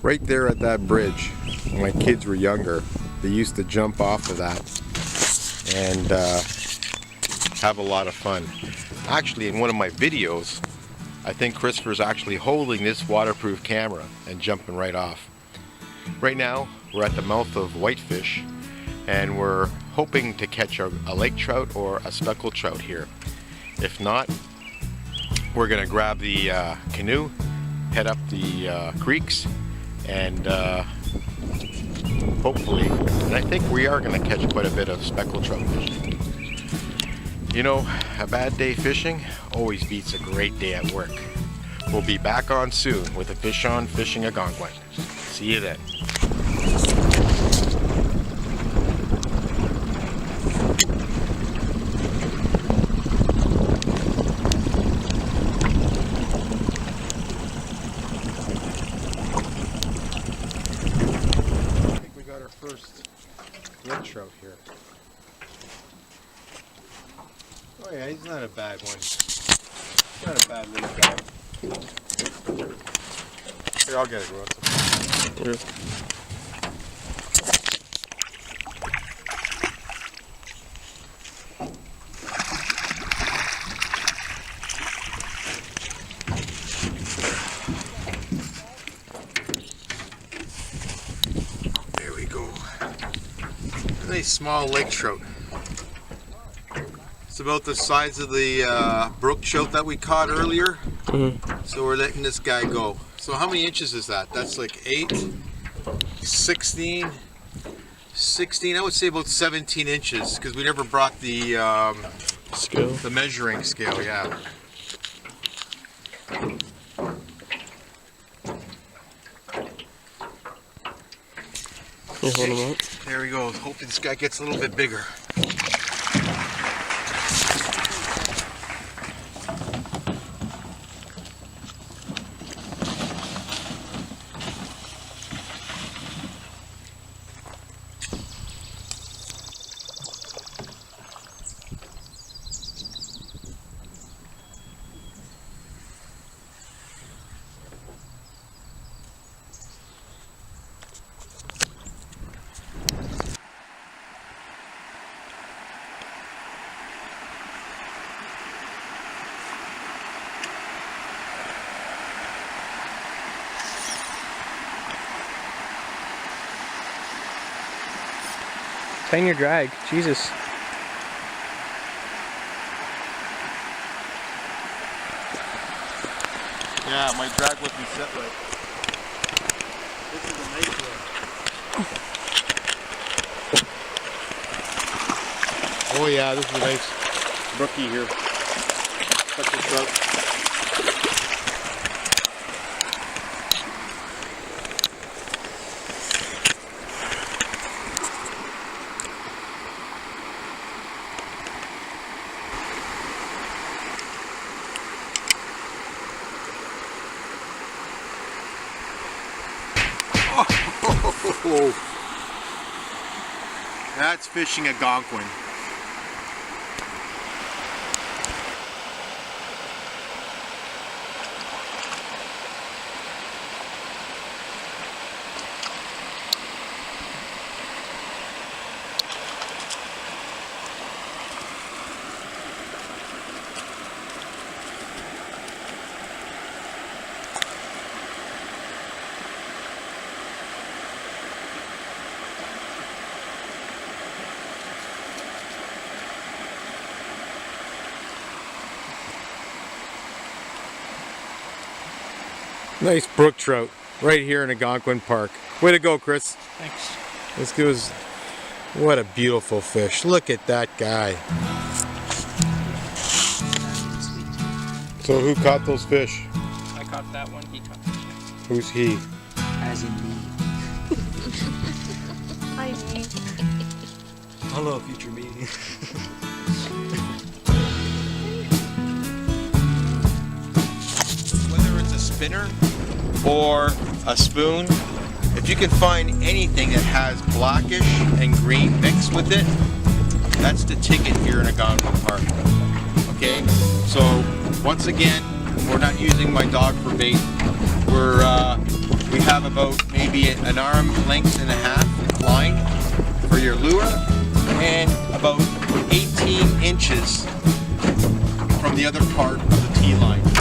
Right there at that bridge, when my kids were younger, they used to jump off of that and have a lot of fun. Actually, in one of my videos, I think Christopher's actually holding this waterproof camera and jumping right off. Right now, we're at the mouth of Whitefish, and we're hoping to catch a lake trout or a speckled trout here. If not, we're gonna grab the canoe, head up the creeks, and hopefully, and I think we are gonna catch quite a bit of speckled trout fishing. You know, a bad day fishing always beats a great day at work. We'll be back on soon with a Fish On Fishing Algonquin. See you then. I think we got our first lake trout here. Oh yeah, he's not a bad one. He's not a bad little guy. Here, I'll get it, bro. Yeah. There we go. A nice small lake trout. It's about the size of the brook trout that we caught earlier. So we're letting this guy go. So how many inches is that? That's like 8, 16, I would say about 17 inches, because we never brought the scale. The measuring scale, yeah. You hold him up. There we go. Hoping this guy gets a little bit bigger. Tighten your drag, Jesus. Yeah, my drag wasn't set right. This is a nice one. Oh yeah, this is a nice brookie here. Such a trout. Oh, that's fishing Algonquin. Nice brook trout right here in Algonquin Park. Way to go, Chris. Thanks. This goes. What a beautiful fish. Look at that guy. So who caught those fish? I caught that one, he caught this one. Who's he? As in me. Hi, me. Hello, future me. Whether it's a spinner or a spoon, if you can find anything that has blackish and green mixed with it, that's the ticket here in Algonquin Park. Okay, so once again, we're not using my dog for bait. We have have about maybe an arm length and a half line for your lure, and about 18 inches from the other part of the T line.